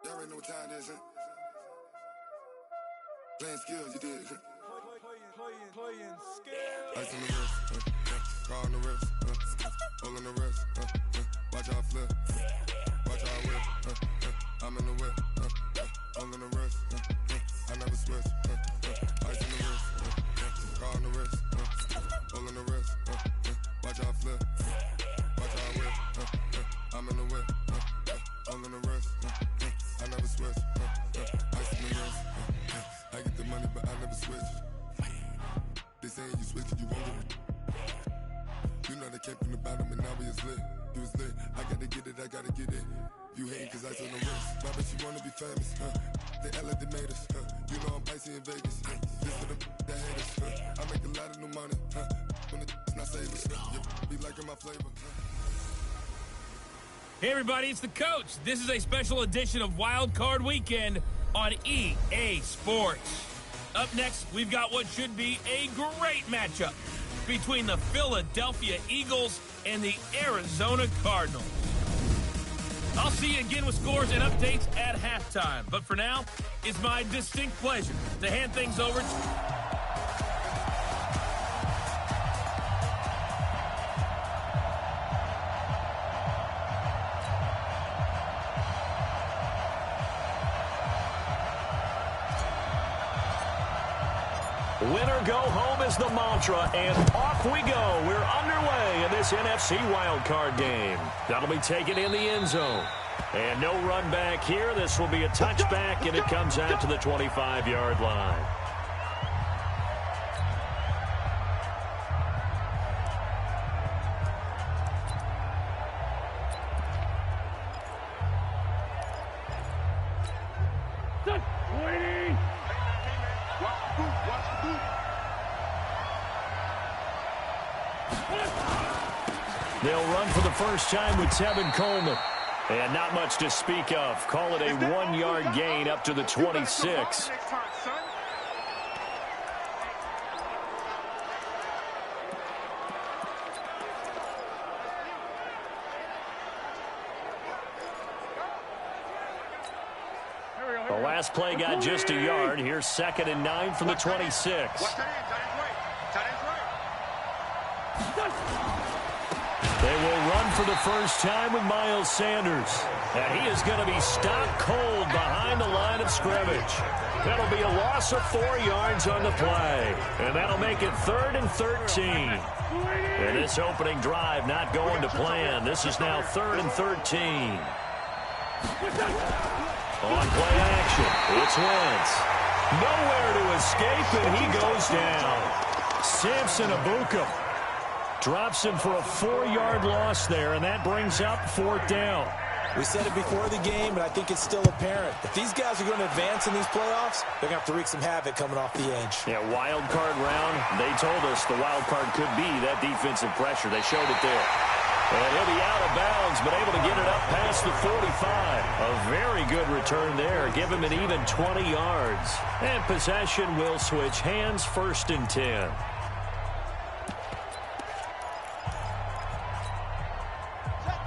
Y'all already know what time it is, huh? Playing skills, you did. Playing skills. Ice on the wrist, car on the wrist, hole in the wrist, watch how I flip, watch how I whip, I'm in the whip, hole in the wrist, I never switch, ice on the wrist, car on the wrist, hole in the wrist, watch how I flip, watch how I whip, I'm in the whip, hole in the wrist, I never switch, ice on the wrist, I get the money but I never switch. They saying you switch it, you won't get it. You know they came from the bottom and now we is lit. You was lit, I gotta get it, I gotta get it. You hating cause ice on the wrist. My bitch, you wanna be famous, They act like they made us, You know I'm icy in Vegas, This for them that hate us, I make a lot of new money, When it's not savers, You be liking my flavor, Hey everybody, it's the coach. This is a special edition of Wild Card Weekend on EA Sports. Up next, we've got what should be a great matchup between the Philadelphia Eagles and the Arizona Cardinals. I'll see you again with scores and updates at halftime. But for now, it's my distinct pleasure to hand things over to... Winner go home is the mantra, and off we go. We're underway in this NFC wildcard game. That'll be taken in the end zone. And no run back here. This will be a touchback, and it comes out to the 25-yard line. They'll run for the first time with Tevin Coleman. And not much to speak of. Call it a 1-yard gain up to the 26. The last play got just a yard. Here's 2nd and 9 from the 26. They will run for the first time with Miles Sanders. And he is going to be stopped cold behind the line of scrimmage. That'll be a loss of 4 yards on the play. And that'll make it 3rd and 13. And this opening drive not going to plan. This is now 3rd and 13. On play action, it's Wentz. Nowhere to escape, and he goes down. Samson Abuka drops him for a 4-yard loss there, and that brings up 4th down. We said it before the game, but I think it's still apparent. If these guys are going to advance in these playoffs, they're going to have to wreak some havoc coming off the edge. Yeah, wild card round, they told us the wild card could be that defensive pressure. They showed it there. And he'll be out of bounds, but able to get it up past the 45. A very good return there. Give him an even 20 yards. And possession will switch hands, 1st and 10.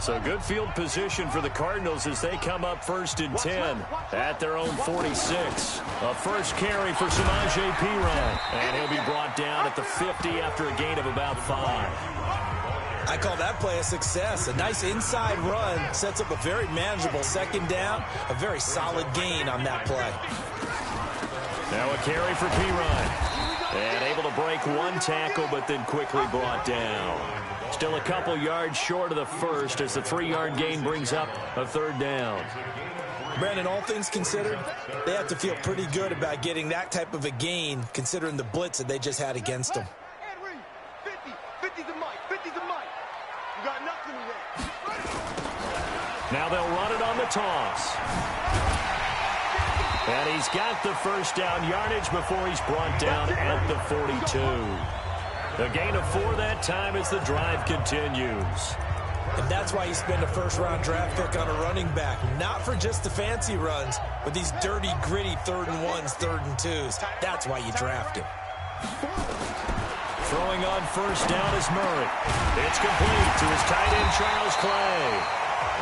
So good field position for the Cardinals as they come up 1st and 10 at their own 46. A first carry for Samaje Perine. And he'll be brought down at the 50 after a gain of about 5. I call that play a success. A nice inside run sets up a very manageable 2nd down. A very solid gain on that play. Now a carry for Perine. And able to break 1 tackle, but then quickly brought down. Still a couple yards short of the first as the 3-yard gain brings up a 3rd down. Brandon, all things considered, they have to feel pretty good about getting that type of a gain considering the blitz that they just had against them. Now they'll run it on the toss. And he's got the first down yardage before he's brought down at the 42. A gain of 4 that time as the drive continues. And that's why you spend a first-round draft pick on a running back. Not for just the fancy runs, but these dirty, gritty 3rd and 1s, 3rd and 2s. That's why you draft him. Throwing on first down is Murray. It's complete to his tight end, Charles Clay.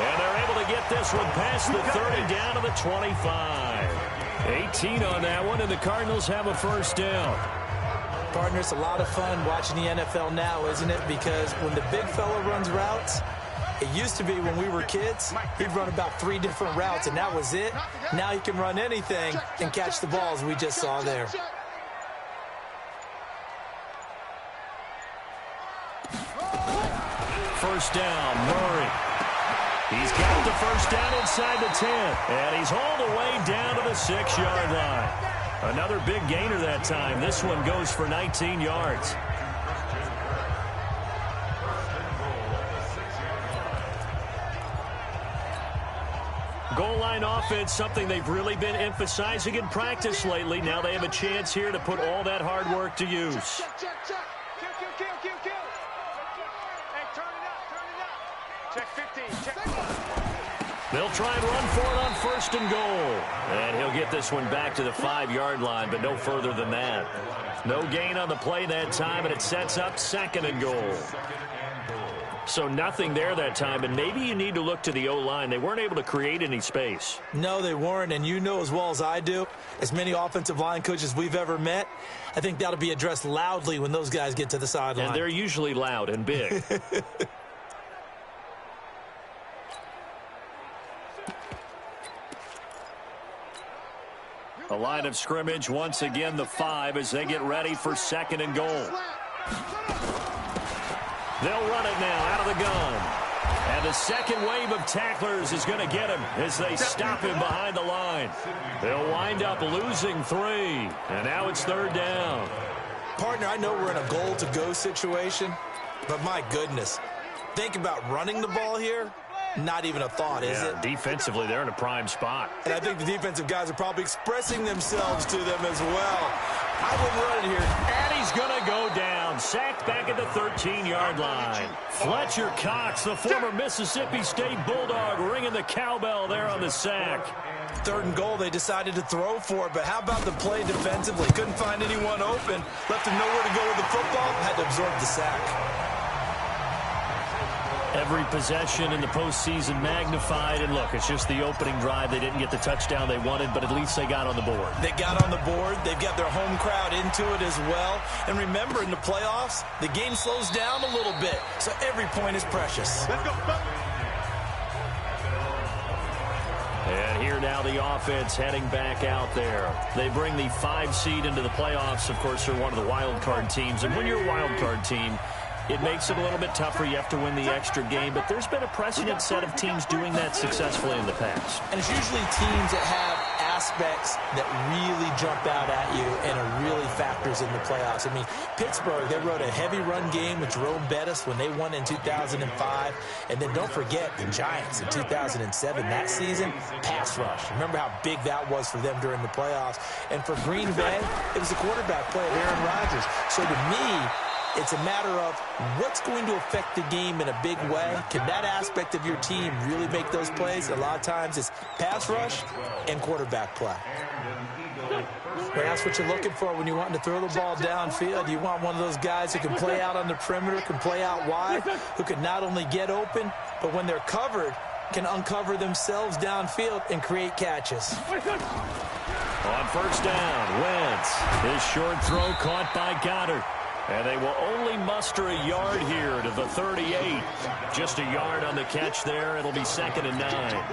And they're able to get this one past the 30 down to the 25. 18 on that one, and the Cardinals have a first down. Partner, it's a lot of fun watching the NFL now, isn't it? Because when the big fella runs routes, it used to be when we were kids, he'd run about 3 different routes, and that was it. Now he can run anything and catch the balls we just saw there. First down, Murray. He's got the first down inside the 10, and he's all the way down to the 6-yard line. Another big gainer that time. This one goes for 19 yards. Goal line offense, something they've really been emphasizing in practice lately. Now they have a chance here to put all that hard work to use. They'll try and run for it on first and goal. And he'll get this one back to the 5-yard line, but no further than that. No gain on the play that time, and it sets up second and goal. So nothing there that time, and maybe you need to look to the O-line. They weren't able to create any space. No, they weren't, and you know as well as I do, as many offensive line coaches we've ever met, I think that'll be addressed loudly when those guys get to the sideline. And they're usually loud and big. A line of scrimmage, once again the 5 as they get ready for second and goal. They'll run it now out of the gun. And the second wave of tacklers is going to get him as they stop him behind the line. They'll wind up losing 3. And now it's third down. Partner, I know we're in a goal-to-go situation, but my goodness, think about running the ball here. Not even a thought, is it? Defensively, they're in a prime spot. And I think the defensive guys are probably expressing themselves to them as well. I wouldn't run it here. And he's going to go down. Sacked back at the 13-yard line. Fletcher Cox, the former Mississippi State Bulldog, ringing the cowbell there on the sack. Third and goal, they decided to throw for it, but how about the play defensively? Couldn't find anyone open. Left him nowhere to go with the football. Had to absorb the sack. Every possession in the postseason magnified, and look, it's just the opening drive. They didn't get the touchdown they wanted, but at least they got on the board. They got on the board. They've got their home crowd into it as well. And remember, in the playoffs, the game slows down a little bit, so every point is precious. Let's go. And here now the offense heading back out there. They bring the 5 seed into the playoffs. Of course, they're one of the wild card teams, and when you're a wild card team, it makes it a little bit tougher. You have to win the extra game, but there's been a precedent set of teams doing that successfully in the past. And it's usually teams that have aspects that really jump out at you and are really factors in the playoffs. I mean, Pittsburgh, they rode a heavy run game with Jerome Bettis when they won in 2005. And then don't forget the Giants in 2007, that season, pass rush. Remember how big that was for them during the playoffs. And for Green Bay, it was the quarterback play of Aaron Rodgers. So to me, it's a matter of what's going to affect the game in a big way. Can that aspect of your team really make those plays? A lot of times it's pass rush and quarterback play. Well, that's what you're looking for when you want to throw the ball downfield. You want one of those guys who can play out on the perimeter, can play out wide, who can not only get open, but when they're covered, can uncover themselves downfield and create catches. On first down, Wentz. His short throw caught by Goddard. And they will only muster a yard here to the 38. Just a yard on the catch there. It'll be second and 9.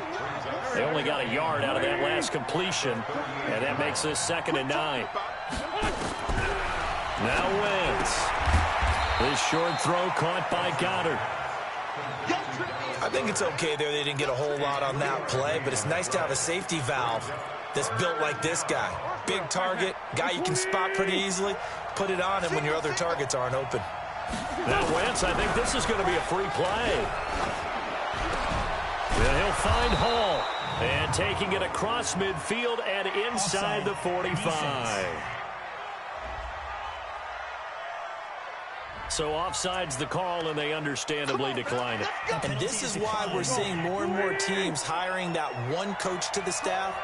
They only got a yard out of that last completion, and that makes this second and 9. Now Wentz. His short throw caught by Goddard. I think it's okay there. They didn't get a whole lot on that play, but it's nice to have a safety valve that's built like this guy. Big target, guy you can spot pretty easily. Put it on him when your other targets aren't open. Now Wentz, I think this is going to be a free play. And he'll find Hall. And taking it across midfield and inside the 45. So offside's the call, and they understandably decline it. And this is why we're seeing more and more teams hiring that one coach to the staff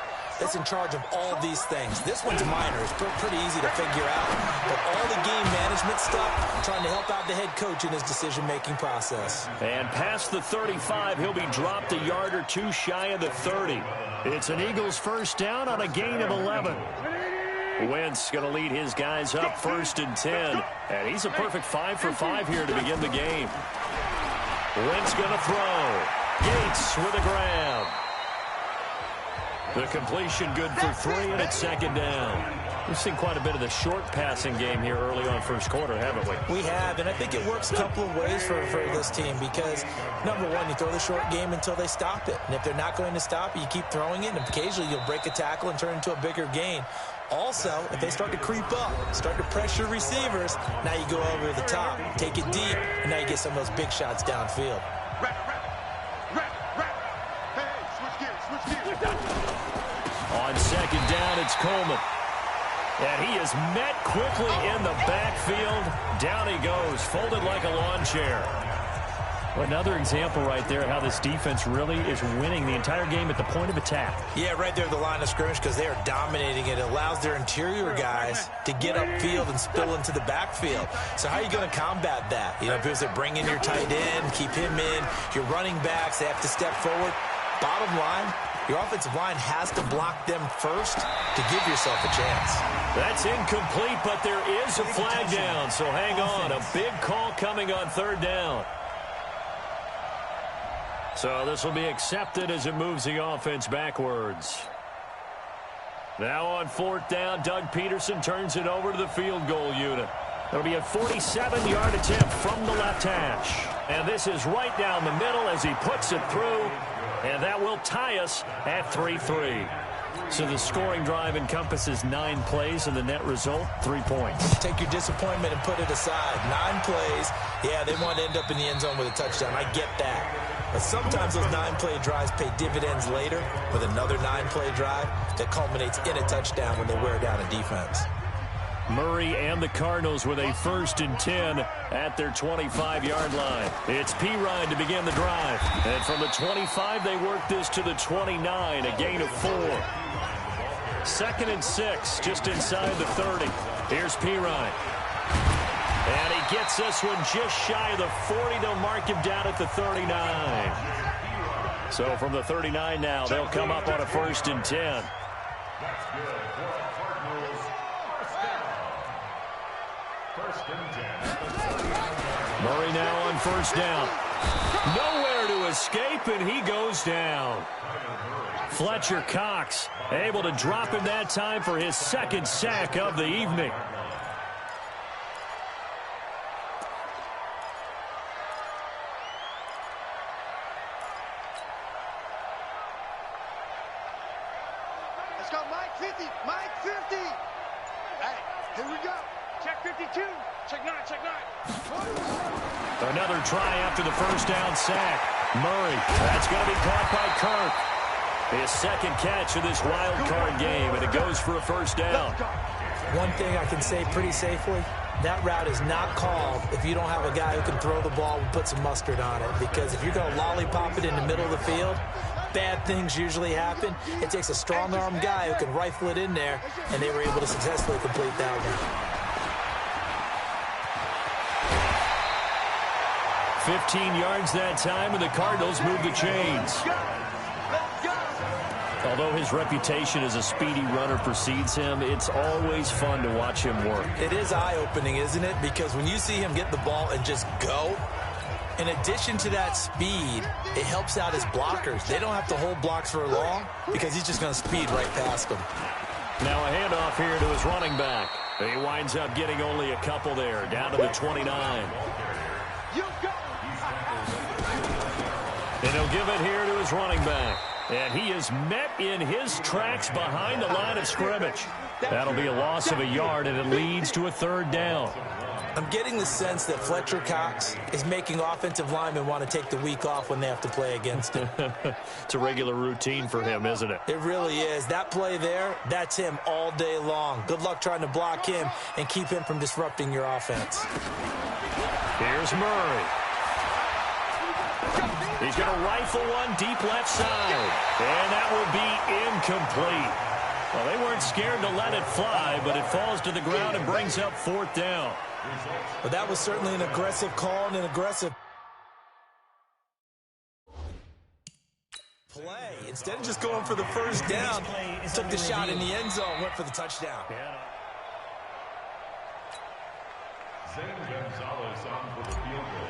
that's in charge of all these things. This one's minor. It's pretty easy to figure out. But all the game management stuff, trying to help out the head coach in his decision-making process. And past the 35, he'll be dropped a yard or two shy of the 30. It's an Eagles first down on a gain of 11. Wentz going to lead his guys up 1st and 10. And he's a perfect 5 for 5 here to begin the game. Wentz going to throw. Gates with a grab. The completion good for 3, and it's 2nd down. We've seen quite a bit of the short passing game here early on first quarter, haven't we? We have, and I think it works a couple of ways for this team because, number one, you throw the short game until they stop it. And if they're not going to stop it, you keep throwing it, and occasionally you'll break a tackle and turn it into a bigger gain. Also, if they start to creep up, start to pressure receivers, now you go over the top, take it deep, and now you get some of those big shots downfield. On 2nd down, it's Coleman. And he is met quickly in the backfield. Down he goes, folded like a lawn chair. Another example right there how this defense really is winning the entire game at the point of attack. Yeah, right there at the line of scrimmage because they are dominating it. It allows their interior guys to get upfield and spill into the backfield. So how are you going to combat that? You know, if they bring in your tight end, keep him in, your running backs, they have to step forward. Bottom line, your offensive line has to block them first to give yourself a chance. That's incomplete, but there is a flag down, so hang on. A big call coming on 3rd down. So this will be accepted as it moves the offense backwards. Now on 4th down, Doug Peterson turns it over to the field goal unit. It'll be a 47-yard attempt from the left hash. And this is right down the middle as he puts it through. And that will tie us at 3-3. So the scoring drive encompasses 9 plays, and the net result, 3 points. Take your disappointment and put it aside. 9 plays. Yeah, they want to end up in the end zone with a touchdown. I get that. But sometimes those 9-play drives pay dividends later with another 9-play drive that culminates in a touchdown when they wear down a defense. Murray and the Cardinals with a 1st and 10 at their 25-yard line. It's Pirine to begin the drive. And from the 25, they work this to the 29, a gain of 4. 2nd and 6, just inside the 30. Here's Pirine. And he gets this one just shy of the 40. They'll mark him down at the 39. So from the 39 now, they'll come up on a 1st and 10. Murray now on 1st down. Nowhere to escape, and he goes down. Fletcher Cox able to drop him that time for his 2nd sack of the evening. Let's go, Mike 50. Mike 50. Hey, here we go. Check 52. Check 9. Check 9. Another try after the 1st down sack. Murray, that's going to be caught by Kirk. His 2nd catch of this wild card game, and it goes for a 1st down. One thing I can say pretty safely, that route is not called if you don't have a guy who can throw the ball and put some mustard on it. Because if you're going to lollipop it in the middle of the field, bad things usually happen. It takes a strong-arm guy who can rifle it in there, and they were able to successfully complete that one. 15 yards that time, and the Cardinals move the chains. Although his reputation as a speedy runner precedes him, it's always fun to watch him work. It is eye-opening, isn't it? Because when you see him get the ball and just go, in addition to that speed, it helps out his blockers. They don't have to hold blocks for long because he's just going to speed right past them. Now a handoff here to his running back. He winds up getting only a couple there, down to the 29. And he'll give it here to his running back. And he is met in his tracks behind the line of scrimmage. That'll be a loss of a yard, and it leads to a 3rd down. I'm getting the sense that Fletcher Cox is making offensive linemen want to take the week off when they have to play against him. It's a regular routine for him, isn't it? It really is. That play there, that's him all day long. Good luck trying to block him and keep him from disrupting your offense. Here's Murray. He's going to rifle one deep left side. And that will be incomplete. Well, they weren't scared to let it fly, but it falls to the ground and brings up 4th down. But that was certainly an aggressive call and an aggressive play. Instead of just going for the first down, took the shot in the end zone, went for the touchdown. Zane Gonzalez on for the field goal.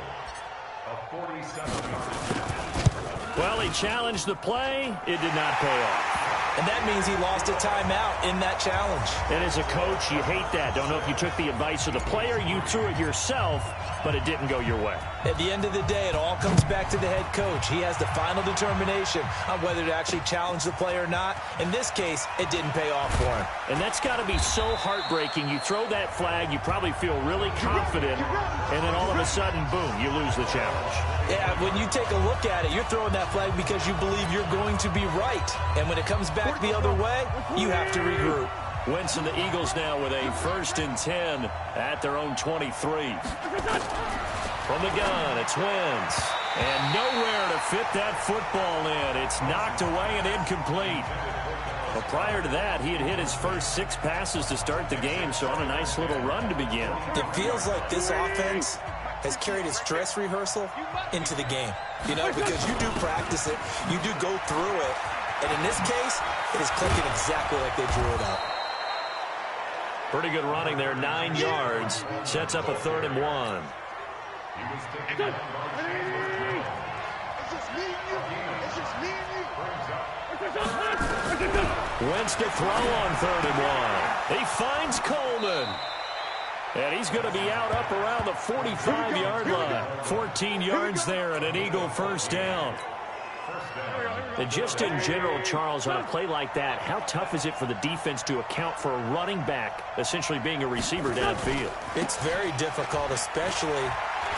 A 47-yard. Well, he challenged the play. It did not pay off. And that means he lost a timeout in that challenge. And as a coach, you hate that. Don't know if you took the advice of the player, you threw it yourself, but it didn't go your way. At the end of the day, it all comes back to the head coach. He has the final determination on whether to actually challenge the play or not. In this case, it didn't pay off for him. And that's got to be so heartbreaking. You throw that flag, you probably feel really confident, and then all of a sudden, boom, you lose the challenge. Yeah, when you take a look at it, you're throwing that flag because you believe you're going to be right. And when it comes back the other way, you have to regroup. Wentz and the Eagles now with a 1st and 10 at their own 23. From the gun, it's Wentz. And nowhere to fit that football in. It's knocked away and incomplete. But prior to that, he had hit his first 6 passes to start the game, so on a nice little run to begin. It feels like this offense has carried its dress rehearsal into the game. You know, because you do practice it, you do go through it, and in this case, it is clicking exactly like they drew it up. Pretty good running there, 9 yards. Sets up a 3rd and 1. Wentz to throw on 3rd and 1. He finds Coleman. And he's going to be out up around the 45-yard line. 14 yards there and an Eagle 1st down. And just in general, Charles, on a play like that, how tough is it for the defense to account for a running back essentially being a receiver downfield? It's very difficult, especially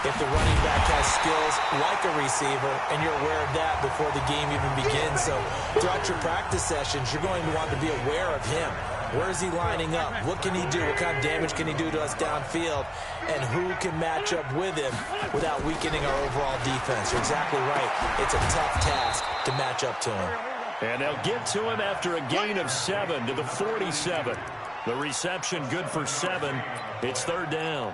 if the running back has skills like a receiver, and you're aware of that before the game even begins. So throughout your practice sessions, you're going to want to be aware of him. Where is he lining up? What can he do? What kind of damage can he do to us downfield? And who can match up with him without weakening our overall defense? You're exactly right. It's a tough task to match up to him. And they'll get to him after a gain of 7 to the 47. The reception good for 7. It's 3rd down.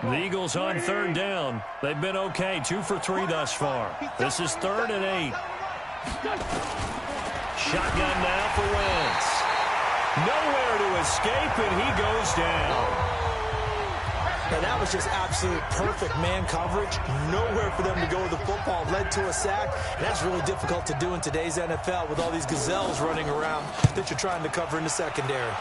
The Eagles on 3rd down. They've been okay, 2 for 3 thus far. This is 3rd and 8. Shotgun now for Wentz. Nowhere to escape, and he goes down. Now that was just absolute perfect man coverage. Nowhere for them to go with the football. Led to a sack, and that's really difficult to do in today's NFL with all these gazelles running around that you're trying to cover in the secondary.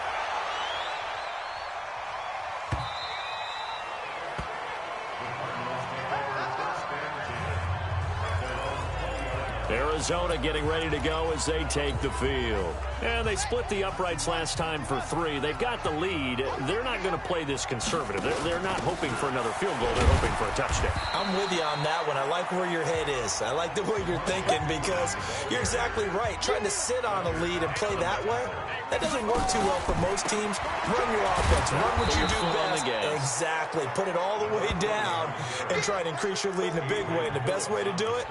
Arizona getting ready to go as they take the field. And they split the uprights last time for 3. They've got the lead. They're not going to play this conservative. They're not hoping for another field goal. They're hoping for a touchdown. I'm with you on that one. I like where your head is. I like the way you're thinking because you're exactly right. Trying to sit on a lead and play that way, that doesn't work too well for most teams. Run your offense. Run what you do best. Exactly. Put it all the way down and try and increase your lead in a big way. And the best way to do it,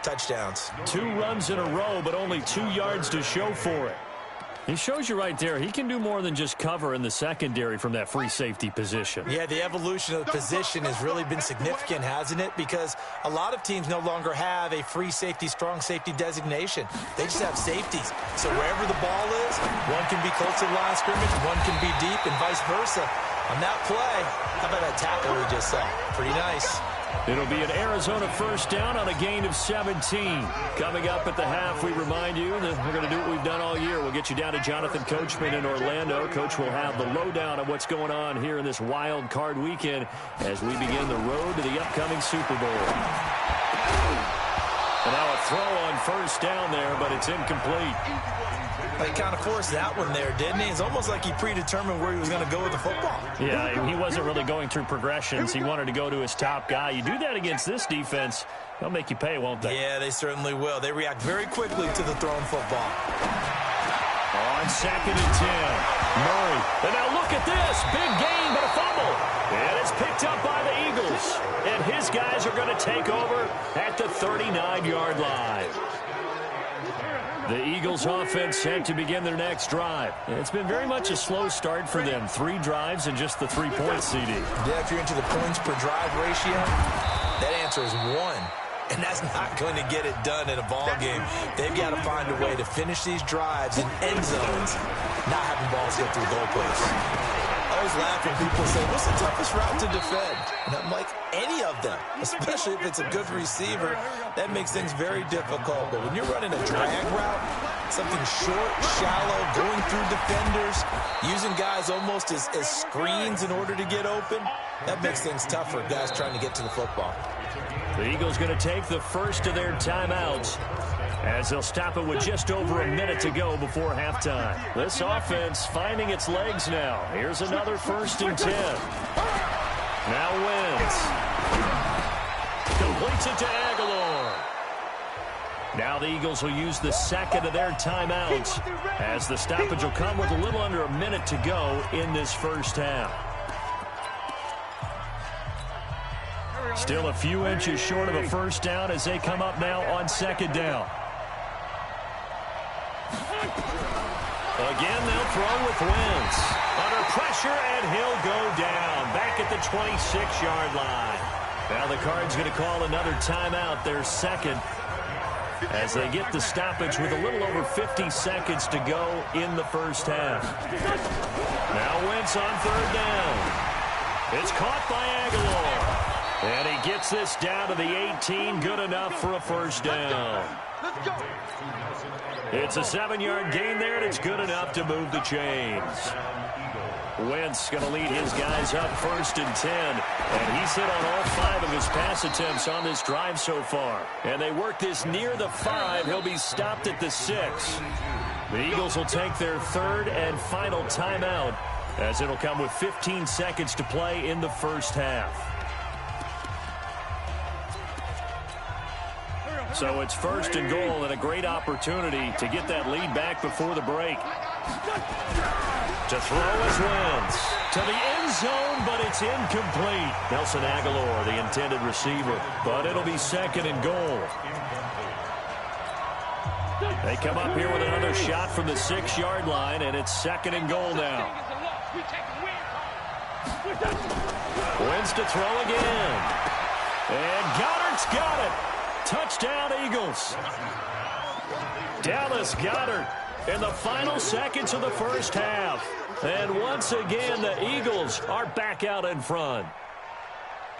touchdowns. 2 runs in a row, but only 2 yards to show for it. He shows you right there, he can do more than just cover in the secondary from that free safety position. Yeah, the evolution of the position has really been significant, hasn't it? Because a lot of teams no longer have a free safety, strong safety designation. They just have safeties. So wherever the ball is, one can be close to the line of scrimmage, one can be deep, and vice versa. On that play, how about that tackle we just saw? Pretty nice. It'll be an Arizona 1st down on a gain of 17. Coming up at the half, we remind you that we're going to do what we've done all year. We'll get you down to Jonathan Coachman in Orlando. Coach will have the lowdown on what's going on here in this wild card weekend as we begin the road to the upcoming Super Bowl. And now a throw on 1st down there, but it's incomplete. He kind of forced that one there, didn't he? It's almost like he predetermined where he was going to go with the football. Yeah, he wasn't really going through progressions. He wanted to go to his top guy. You do that against this defense, they'll make you pay, won't they? Yeah, they certainly will. They react very quickly to the thrown football. On 2nd and 10, Murray. And now look at this. Big gain, but a fumble. And it's picked up by the Eagles. And his guys are going to take over at the 39-yard line. The Eagles offense set to begin their next drive. It's been very much a slow start for them. 3 drives and just the 3-point CD. Yeah, if you're into the points per drive ratio, that answer is 1. And that's not going to get it done in a ball game. They've got to find a way to finish these drives in end zones, not having balls go through goalposts. I always laugh when people say, what's the toughest route to defend? And I'm like, any of them, especially if it's a good receiver. That makes things very difficult. But when you're running a drag route, something short, shallow, going through defenders, using guys almost as screens in order to get open, that makes things tough for guys trying to get to the football. The Eagles going to take the first of their timeouts as they'll stop it with just over a minute to go before halftime. This offense finding its legs now. Here's another 1st and 10. Now Wentz. Completes it to Aguilar. Now the Eagles will use the second of their timeouts as the stoppage will come with a little under a minute to go in this first half. Still a few inches short of a first down as they come up now on 2nd down. Again, they'll throw with Wentz. Under pressure, and he'll go down. Back at the 26-yard line. Now the Cards going to call another timeout, their second, as they get the stoppage with a little over 50 seconds to go in the first half. Now Wentz on 3rd down. It's caught by Aguilar. And he gets this down to the 18, good enough for a first down. It's a 7-yard gain there, and it's good enough to move the chains. Wentz going to lead his guys up 1st and 10. And he's hit on all 5 of his pass attempts on this drive so far. And they work this near the 5. He'll be stopped at the 6. The Eagles will take their 3rd and final timeout, as it'll come with 15 seconds to play in the first half. So it's 1st and goal, and a great opportunity to get that lead back before the break. To throw is Wentz. To the end zone, but it's incomplete. Nelson Aguilar, the intended receiver, but it'll be 2nd and goal. They come up here with another shot from the 6-yard line, and it's 2nd and goal now. Wentz to throw again. And Goddard's got it. Touchdown, Eagles. Dallas Goedert in the final seconds of the first half. And once again, the Eagles are back out in front.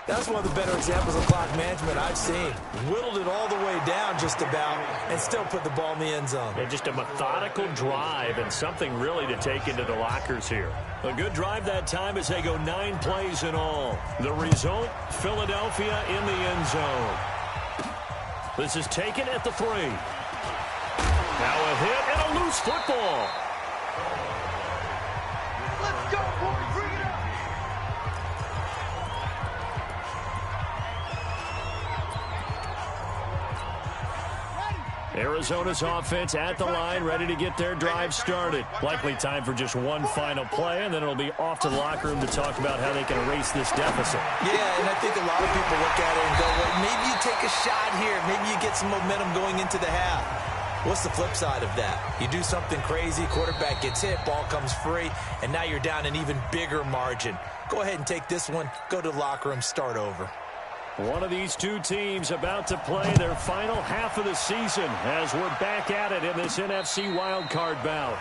That's one of the better examples of clock management I've seen. Whittled it all the way down just about and still put the ball in the end zone. And just a methodical drive and something really to take into the lockers here. A good drive that time as they go 9 plays in all. The result, Philadelphia in the end zone. This is taken at the 3. Now a hit and a loose football. Let's go, boys. Bring it up. Arizona's offense at the line, ready to get their drive started. Likely time for just one final play, and then it'll be off to the locker room to talk about how they can erase this deficit. Yeah, and I think a lot of people look at it and go, well, maybe you take a shot here. Maybe you get some momentum going into the half. What's the flip side of that? You do something crazy, quarterback gets hit, ball comes free, and now you're down an even bigger margin. Go ahead and take this one, go to the locker room, start over. One of these two teams about to play their final half of the season as we're back at it in this NFC wildcard bout.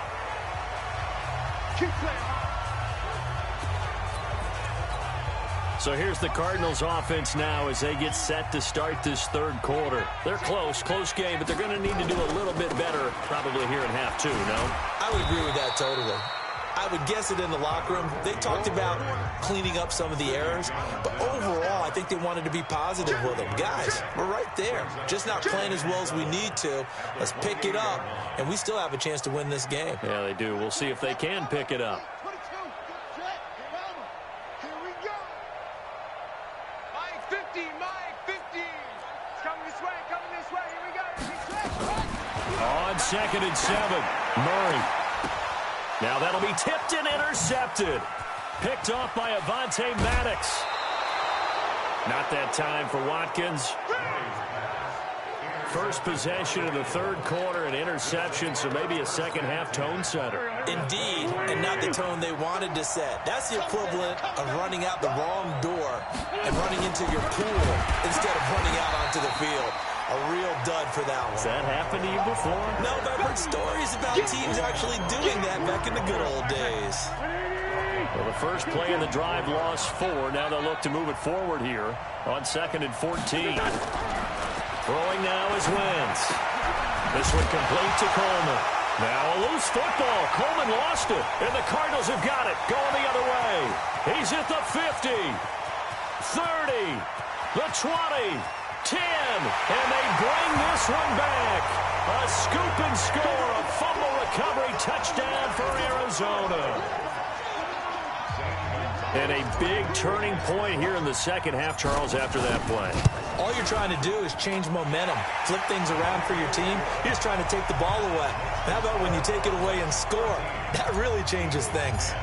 So here's the Cardinals offense now as they get set to start this 3rd quarter. They're close game, but they're going to need to do a little bit better probably here in half 2, no? I would agree with that totally. I would guess it in the locker room. They talked about cleaning up some of the errors, but overall, I think they wanted to be positive with them. Guys, we're right there. Just not playing as well as we need to. Let's pick it up, and we still have a chance to win this game. Yeah, they do. We'll see if they can pick it up. Here we go. Mike 50, Mike 50. It's coming this way. Here we go. On 2nd and 7, Murray. Now that'll be tipped and intercepted. Picked off by Avonte Maddox. Not that time for Watkins. First possession of the third quarter, an interception, so maybe a second-half tone setter. Indeed, and not the tone they wanted to set. That's the equivalent of running out the wrong door and running into your pool instead of running out onto the field. A real dud for that one. Has that happened to you before? No, but I've heard stories about teams actually doing that back in the good old days. Well, the first play in the drive lost 4. Now they'll look to move it forward here on 2nd and 14. Throwing now is Wentz. This one complete to Coleman. Now a loose football. Coleman lost it, and the Cardinals have got it. Going the other way. He's at the 50, 30, the 20, 10, and they bring this one back. A scoop and score, a fumble recovery touchdown for Arizona. And a big turning point here in the second half, Charles, after that play. All you're trying to do is change momentum, flip things around for your team. You're just trying to take the ball away. How about when you take it away and score? That really changes things.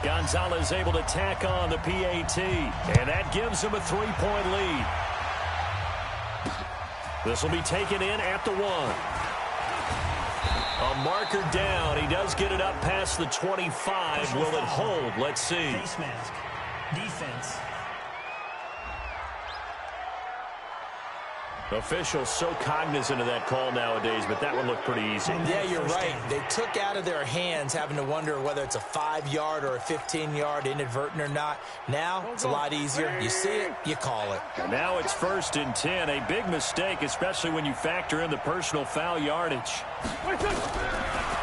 Gonzalez able to tack on the PAT, and that gives him a 3-point lead. This will be taken in at the 1. A marker down. He does get it up past the 25. Will it hold? Let's see. Face mask. Defense. Officials so cognizant of that call nowadays, but that one looked pretty easy. Yeah, you're right. They took out of their hands having to wonder whether it's a 5-yard or a 15-yard inadvertent or not. Now, it's a lot easier. You see it, you call it. And now it's 1st and 10. A big mistake, especially when you factor in the personal foul yardage.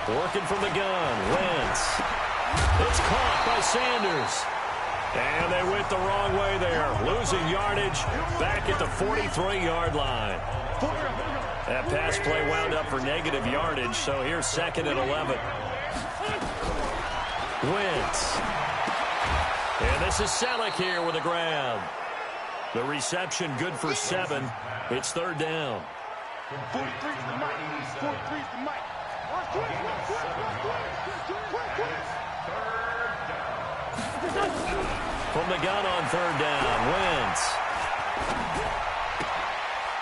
Working from the gun. Wentz. It's caught by Sanders. And they went the wrong way there. Losing yardage back at the 43-yard line. That pass play wound up for negative yardage, so here's 2nd and 11. Wentz. And this is Selleck here with a grab. The reception good for 7. It's 3rd down. 43's the mic. 43's the mic. From the gun on 3rd down, Wentz.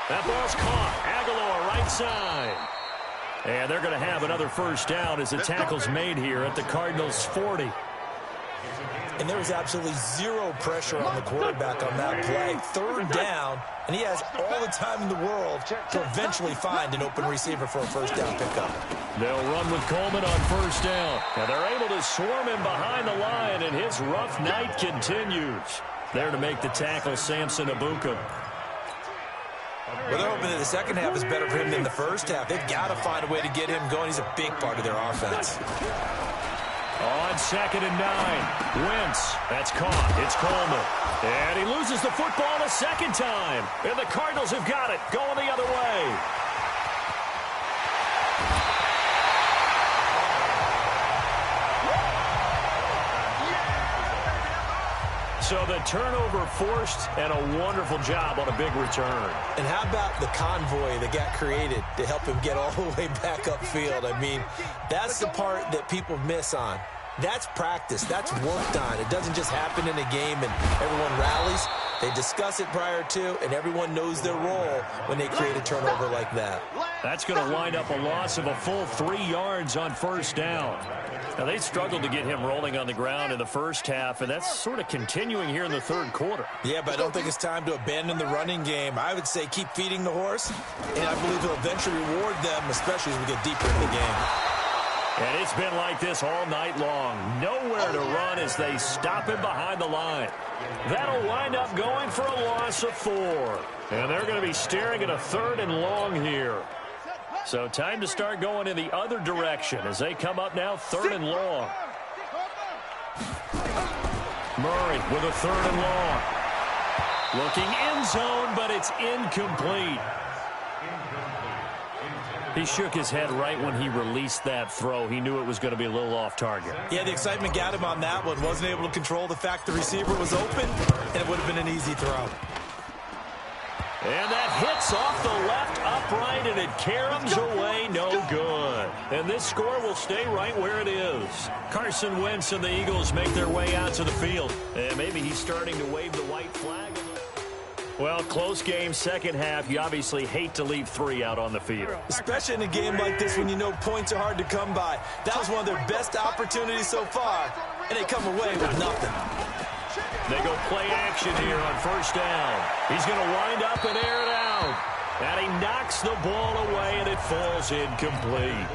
That ball's caught. Aguilar right side. And they're going to have another 1st down as the tackle's made here at the Cardinals' 40. And there was absolutely zero pressure on the quarterback on that play. 3rd down, and he has all the time in the world to eventually find an open receiver for a 1st down pickup. They'll run with Coleman on 1st down. And they're able to swarm him behind the line, and his rough night continues. There to make the tackle, Samson Abuka. Well, they're hoping that the second half is better for him than the first half. They've got to find a way to get him going. He's a big part of their offense. On 2nd and 9, Wentz. That's caught. It's Coleman. And he loses the football a second time. And the Cardinals have got it. Going the other way. So the turnover forced, and a wonderful job on a big return. And how about the convoy that got created to help him get all the way back upfield? I mean, that's the part that people miss on. That's practice. That's worked on. It doesn't just happen in a game and everyone rallies. They discuss it prior to, and everyone knows their role when they create a turnover like that. That's going to wind up a loss of a full 3 yards on 1st down. Now, they struggled to get him rolling on the ground in the first half, and that's sort of continuing here in the 3rd quarter. Yeah, but I don't think it's time to abandon the running game. I would say keep feeding the horse, and I believe he'll eventually reward them, especially as we get deeper in the game. And it's been like this all night long. Nowhere to run as they stop him behind the line. That'll wind up going for a loss of 4. And they're going to be staring at a 3rd and long here. So time to start going in the other direction as they come up now 3rd and long. Murray with a 3rd and long. Looking end zone, but it's incomplete. He shook his head right when he released that throw. He knew it was going to be a little off target. Yeah, the excitement got him on that one. Wasn't able to control the fact the receiver was open, and it would have been an easy throw. And that hits off the left upright, and it caroms away no good. And this score will stay right where it is. Carson Wentz and the Eagles make their way out to the field. And maybe he's starting to wave the white flag. Well, close game, second half. You obviously hate to leave 3 out on the field. Especially in a game like this when you know points are hard to come by. That was one of their best opportunities so far, and they come away with nothing. They go play action here on first down. He's going to wind up and air it out. And he knocks the ball away, and it falls incomplete.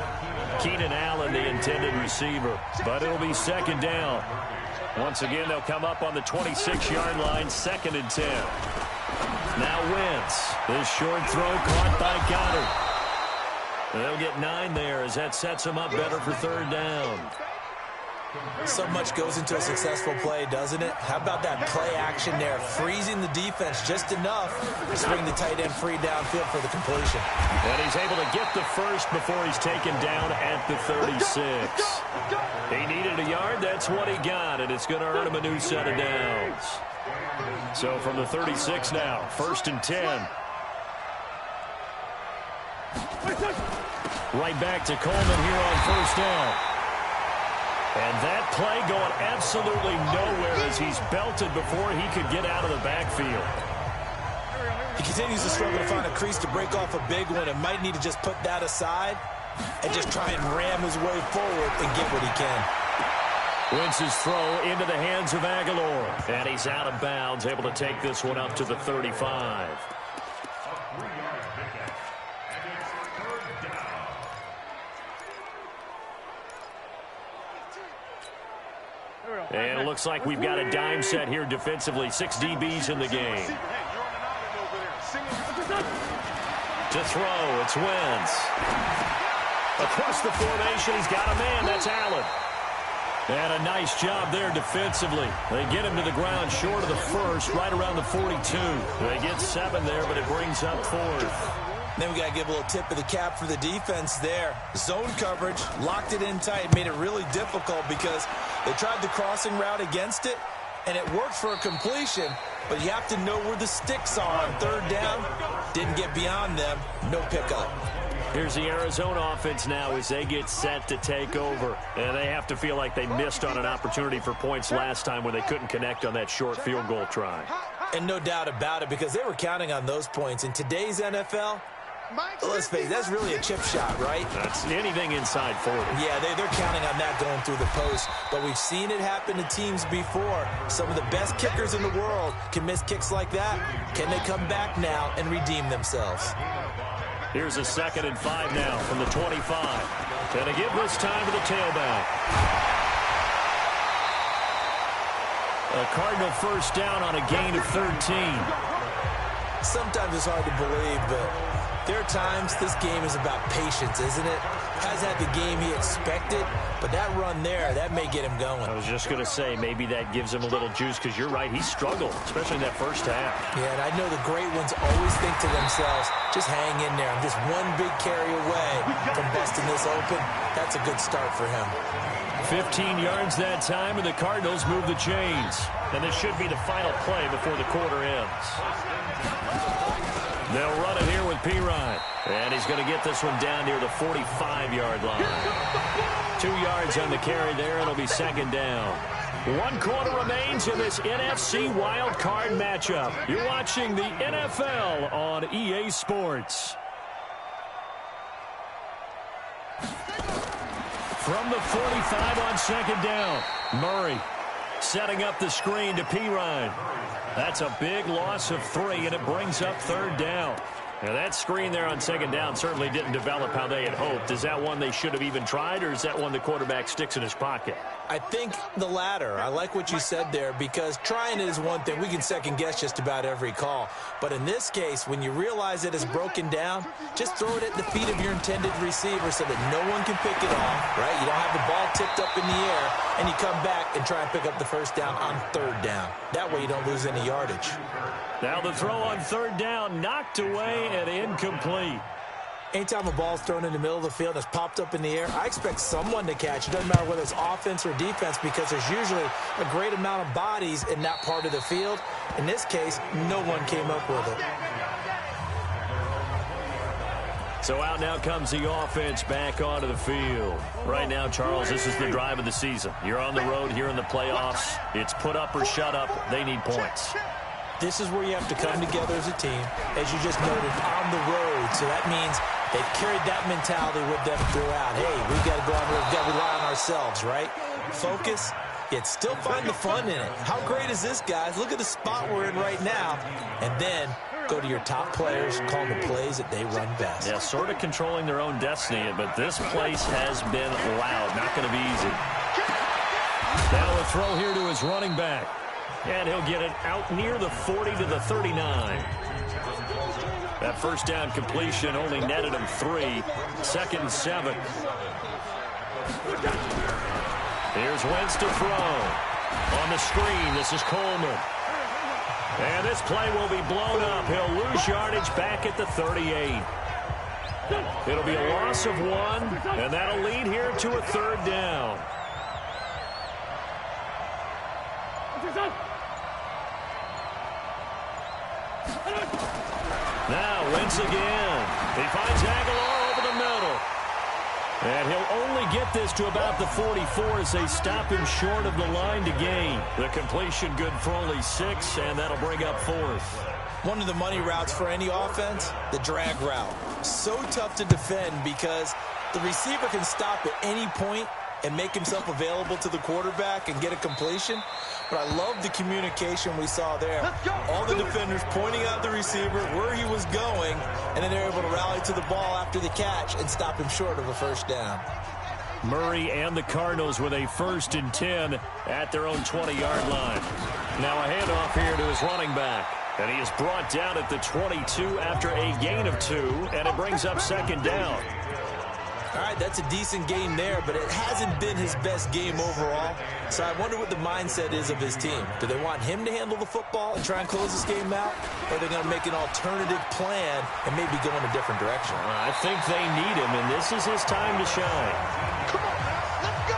Keenan Allen, the intended receiver. But it'll be second down. Once again, they'll come up on the 26-yard line, 2nd and 10. Now Wentz. This short throw caught by Goddard. They'll get 9 there as that sets them up better for third down. So much goes into a successful play, doesn't it? How about that play action there, freezing the defense just enough to swing the tight end free downfield for the completion. And he's able to get the first before he's taken down at the 36. He needed a yard. That's what he got, and it's going to earn him a new set of downs. So from the 36 now, 1st and 10. Right back to Coleman here on first down. And that play going absolutely nowhere as he's belted before he could get out of the backfield. He continues to struggle to find a crease to break off a big one and might need to just put that aside and just try and ram his way forward and get what he can. Wentz's throw into the hands of Aguilar. And he's out of bounds, able to take this one up to the 35. And it looks like we've got a dime set here defensively. 6 DBs in the game. To throw, it's Wentz. Across the formation, he's got a man. That's Allen. And a nice job there defensively. They get him to the ground short of the first, right around the 42. They get 7 there, but it brings up 4th. Then we got to give a little tip of the cap for the defense there. Zone coverage, locked it in tight, made it really difficult because they tried the crossing route against it, and it worked for a completion, but you have to know where the sticks are on third down. Didn't get beyond them, no pickup. Here's the Arizona offense now as they get set to take over. And they have to feel like they missed on an opportunity for points last time when they couldn't connect on that short field goal try. And no doubt about it, because they were counting on those points. In today's NFL, let's face it, that's really a chip shot, right? That's anything inside 40. Yeah, they're counting on that going through the post. But we've seen it happen to teams before. Some of the best kickers in the world can miss kicks like that. Can they come back now and redeem themselves? Here's a 2nd and 5 now from the 25. And to give this time to the tailback. A Cardinal first down on a gain of 13. Sometimes it's hard to believe, but there are times this game is about patience, isn't it? Has had the game he expected, but that run there, that may get him going. I was just going to say, maybe that gives him a little juice, because you're right, he struggled, especially in that first half. Yeah, and I know the great ones always think to themselves, just hang in there. I'm just one big carry away from busting this open. That's a good start for him. 15 yards that time, and the Cardinals move the chains. And this should be the final play before the quarter ends. They'll run it here with Pirine. And he's going to get this one down near the 45-yard line. 2 yards on the carry there, and it'll be second down. 1 quarter remains in this NFC wild card matchup. You're watching the NFL on EA Sports. From the 45 on second down, Murray setting up the screen to Pirine. That's a big loss of 3, and it brings up third down. Now, that screen there on second down certainly didn't develop how they had hoped. Is that one they should have even tried, or is that one the quarterback sticks in his pocket? I think the latter. I like what you said there, because trying it is one thing. We can second-guess just about every call. But in this case, when you realize it is broken down, just throw it at the feet of your intended receiver so that no one can pick it off, right? You don't have the ball tipped up in the air, and you come back and try and pick up the first down on third down. That way you don't lose any yardage. Now the throw on third down, knocked away and incomplete. Anytime a ball's thrown in the middle of the field and it's popped up in the air, I expect someone to catch it. Doesn't matter whether it's offense or defense, because there's usually a great amount of bodies in that part of the field. In this case, no one came up with it. So out now comes the offense back onto the field. Right now, Charles, this is the drive of the season. You're on the road here in the playoffs. It's put up or shut up. They need points. This is where you have to come together as a team, as you just noted, on the road. So that means they've carried that mentality with them throughout. Hey, we've got to go out there, we've got to rely on ourselves, right? Focus, yet still find the fun in it. How great is this, guys? Look at the spot we're in right now. And then go to your top players, call the plays that they run best. Yeah, sort of controlling their own destiny, but this place has been loud. Not going to be easy. Now a throw here to his running back. And he'll get it out near the 40 to the 39. That first down completion only netted him 3. 2nd and 7. Here's Wentz to throw. On the screen, this is Coleman. And this play will be blown up. He'll lose yardage back at the 38. It'll be a loss of 1, and that'll lead here to a 3rd down. Now Wentz again. He finds Aguilar over the middle. And he'll only get this to about the 44 as they stop him short of the line to gain. The completion good for only 6, and that'll bring up 4th. One of the money routes for any offense, the drag route. So tough to defend because the receiver can stop at any point and make himself available to the quarterback and get a completion. But I love the communication we saw there. All the defenders pointing out the receiver, where he was going, and then they're able to rally to the ball after the catch and stop him short of a 1st down. Murray and the Cardinals with a 1st and 10 at their own 20-yard line. Now a handoff here to his running back. And he is brought down at the 22 after a gain of 2, and it brings up 2nd down. All right, that's a decent game there, but it hasn't been his best game overall. So I wonder what the mindset is of his team. Do they want him to handle the football and try and close this game out? Or are they going to make an alternative plan and maybe go in a different direction? I think they need him, and this is his time to shine. Come on, let's go.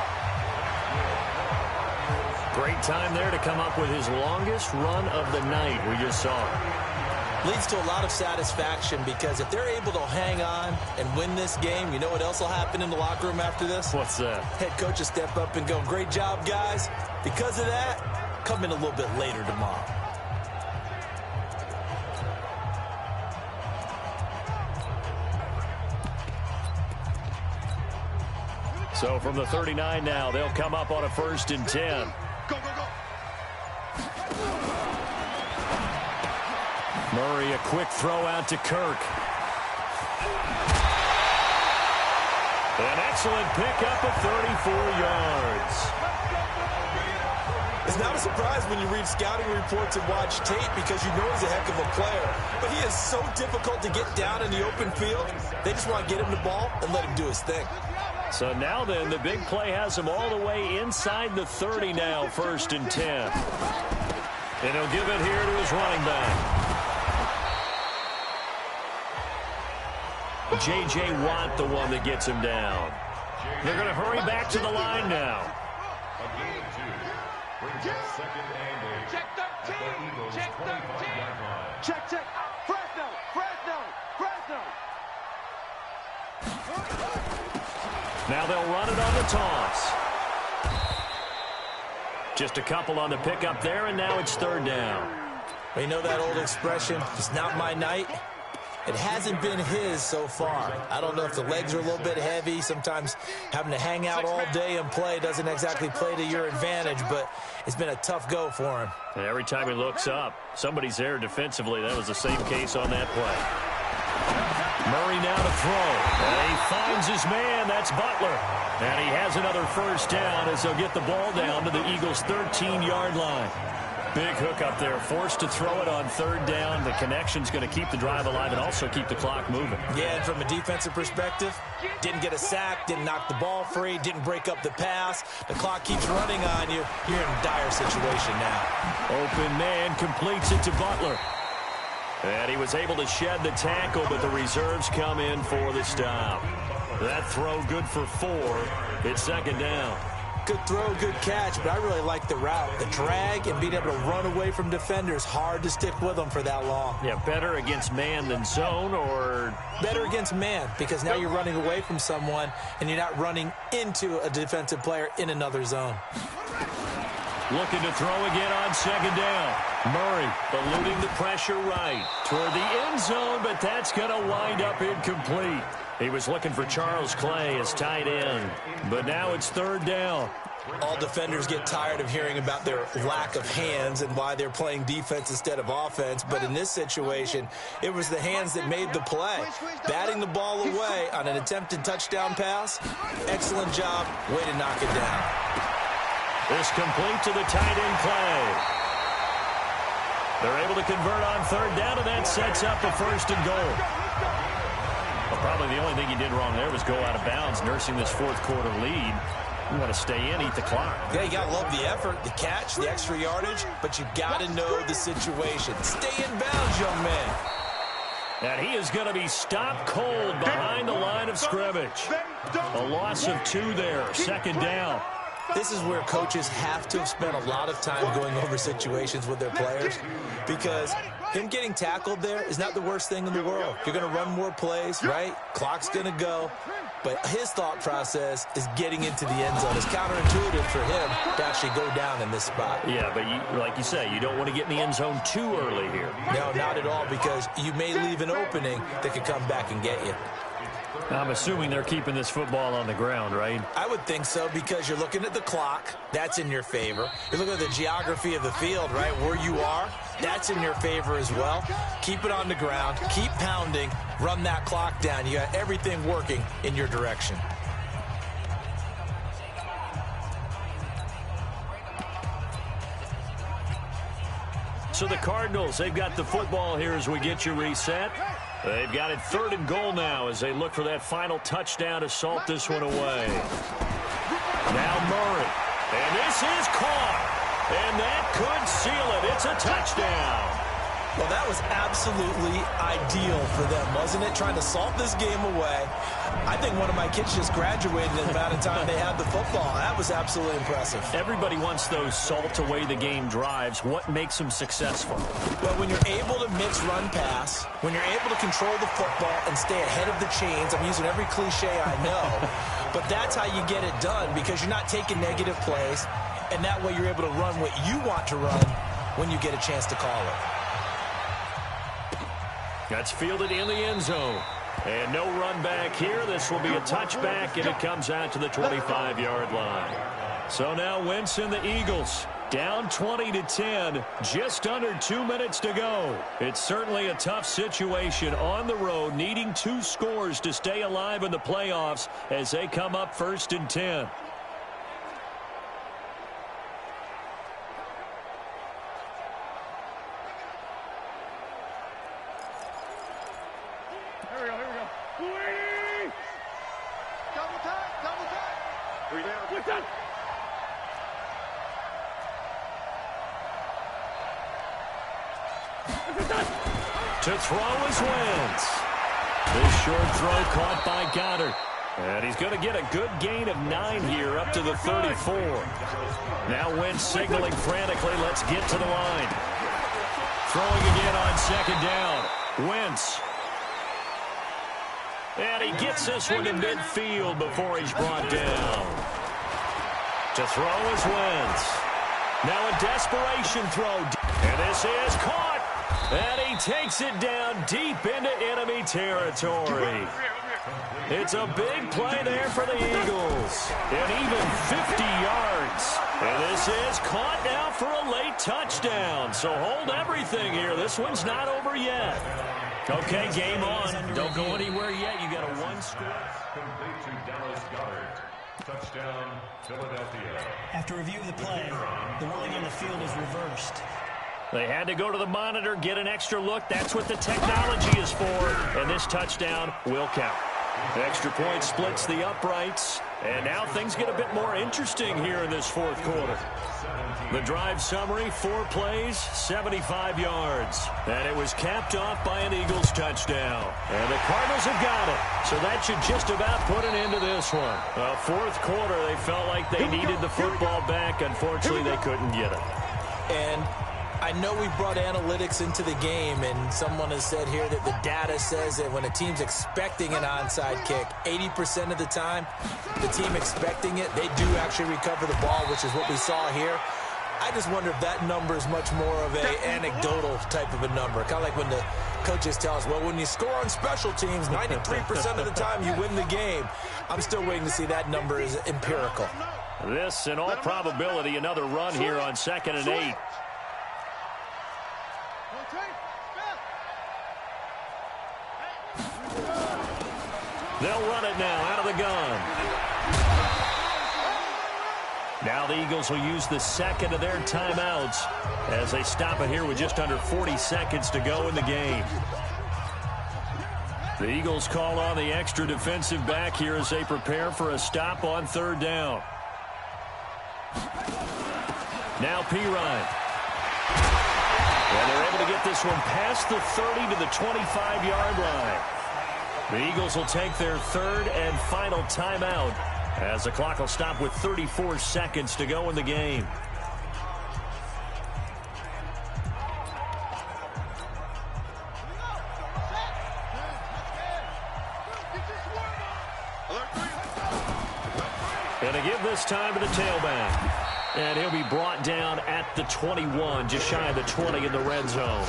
Great time there to come up with his longest run of the night we just saw. Leads to a lot of satisfaction because if they're able to hang on and win this game, you know what else will happen in the locker room after this? What's that? Head coach will step up and go, great job, guys. Because of that, come in a little bit later tomorrow. So from the 39 now, they'll come up on a 1st and 10. Go, go, go. Murray, a quick throw out to Kirk. An excellent pickup of 34 yards. It's not a surprise when you read scouting reports and watch tape because you know he's a heck of a player. But he is so difficult to get down in the open field. They just want to get him the ball and let him do his thing. So now then, the big play has him all the way inside the 30 now, 1st and 10. And he'll give it here to his running back. J.J. Watt, the one that gets him down. They're going to hurry back to the line now. A gain of 2 brings up 2nd and 8. Check 13. At the Eagles' Check 13. 25-yard line. Check, check. Fresno, Fresno, Fresno. Now they'll run it on the toss. Just a couple on the pickup there, and now it's 3rd down. Well, you know that old expression, it's not my night. It hasn't been his so far. I don't know if the legs are a little bit heavy. Sometimes having to hang out all day and play doesn't exactly play to your advantage, but it's been a tough go for him. And every time he looks up, somebody's there defensively. That was the same case on that play. Murray now to throw. And he finds his man. That's Butler. And he has another 1st down as they'll get the ball down to the Eagles' 13-yard line. Big hook up there, forced to throw it on 3rd down. The connection's going to keep the drive alive and also keep the clock moving. Yeah, and from a defensive perspective, didn't get a sack, didn't knock the ball free, didn't break up the pass. The clock keeps running on you. You're in a dire situation now. Open man completes it to Butler. And he was able to shed the tackle, but the reserves come in for the stop. That throw good for 4. It's 2nd down. Good throw, good catch, but I really like the route. The drag and being able to run away from defenders, hard to stick with them for that long. Yeah, better against man than zone, or? Better against man, because now you're running away from someone and you're not running into a defensive player in another zone. looking to throw again on second down. Murray eluding the pressure right toward the end zone, but that's going to wind up incomplete. He was looking for Charles Clay as tight end, but now it's third down. All defenders get tired of hearing about their lack of hands and why they're playing defense instead of offense. But in this situation, it was the hands that made the play. Batting the ball away on an attempted touchdown pass. Excellent job. Way to knock it down. This complete to the tight end Clay. They're able to convert on third down, and that sets up a first and goal. Well, probably the only thing he did wrong there was go out of bounds, nursing this fourth quarter lead. You want to stay in, eat the clock. Yeah, you got to love the effort, the catch, the extra yardage, but you got to know the situation. Stay in bounds, young man. And he is going to be stopped cold behind the line of scrimmage. A loss of 2 there, second down. This is where coaches have to have spent a lot of time going over situations with their players, because him getting tackled there is not the worst thing in the world. You're going to run more plays, right? Clock's going to go. But his thought process is getting into the end zone. It's counterintuitive for him to actually go down in this spot. Yeah, but like you say, you don't want to get in the end zone too early here. No, not at all, because you may leave an opening that could come back and get you. I'm assuming they're keeping this football on the ground, right? I would think so, because you're looking at the clock. That's in your favor. You're looking at the geography of the field, right, where you are. That's in your favor as well. Keep it on the ground. Keep pounding. Run that clock down. You got everything working in your direction. So the Cardinals, they've got the football here as we get you reset. They've got it third and goal now as they look for that final touchdown to salt this one away. Now Murray. And this is caught. And that could seal it. It's a touchdown. Well, that was absolutely ideal for them, wasn't it? Trying to salt this game away. I think one of my kids just graduated in the amount of time they had the football. That was absolutely impressive. Everybody wants those salt away the game drives. What makes them successful? Well, when you're able to mix run pass, when you're able to control the football and stay ahead of the chains, I'm using every cliche I know, but that's how you get it done, because you're not taking negative plays, and that way you're able to run what you want to run when you get a chance to call it. That's fielded in the end zone. And no run back here. This will be a touchback, and it comes out to the 25-yard line. So now Wentz and the Eagles down 20-10, just under 2 minutes to go. It's certainly a tough situation on the road, needing 2 scores to stay alive in the playoffs as they come up first and 10. To throw is Wentz. This short throw caught by Goddard. And he's going to get a good gain of 9 here up to the 34. Now Wentz signaling frantically, let's get to the line. Throwing again on second down. Wentz. And he gets this one to midfield before he's brought down. To throw is Wentz. Now a desperation throw. And this is caught. And he takes it down deep into enemy territory. It's a big play there for the Eagles. And even 50 yards. And this is caught now for a late touchdown. So hold everything here. This one's not over yet. Okay, game on. Don't go anywhere yet. You got a 1 score. Complete to Dallas Goddard. Touchdown, Philadelphia. After review of the play, the ruling on the field is reversed. They had to go to the monitor, get an extra look. That's what the technology is for. And this touchdown will count. Extra point splits the uprights. And now things get a bit more interesting here in this fourth quarter. The drive summary, 4 plays, 75 yards. And it was capped off by an Eagles touchdown. And the Cardinals have got it. So that should just about put an end to this one. Fourth quarter, they felt like they needed the football back. Unfortunately, they couldn't get it. And I know we brought analytics into the game, and someone has said here that the data says that when a team's expecting an onside kick, 80% of the time, the team expecting it, they do actually recover the ball, which is what we saw here. I just wonder if that number is much more of an anecdotal type of a number. Kind of like when the coaches tell us, well, when you score on special teams, 93% of the time you win the game. I'm still waiting to see that number is empirical. This, in all probability, another run here on 2nd and 8. They'll run it now out of the gun. Now the Eagles will use the second of their timeouts as they stop it here with just under 40 seconds to go in the game. The Eagles call on the extra defensive back here as they prepare for a stop on 3rd down. Now Pirine. And they're able to get this one past the 30 to the 25-yard line. The Eagles will take their 3rd and final timeout as the clock will stop with 34 seconds to go in the game. And to give this time to the tailback. And he'll be brought down at the 21, just shy of the 20 in the red zone.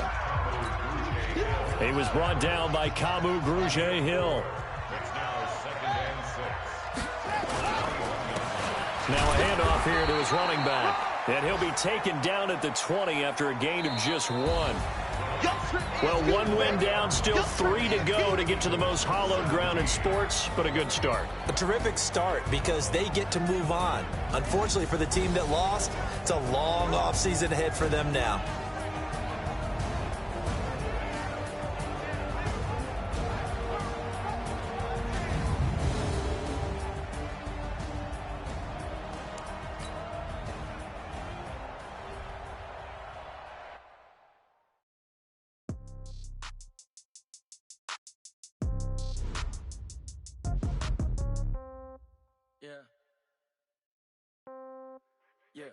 He was brought down by Kamu Grugier-Hill. It's now 2nd and 6. Now a handoff here to his running back. And he'll be taken down at the 20 after a gain of just 1. Well, 1 win down, still 3 to go to get to the most hallowed ground in sports, but a good start. A terrific start because they get to move on. Unfortunately for the team that lost, it's a long offseason ahead for them now. Yeah.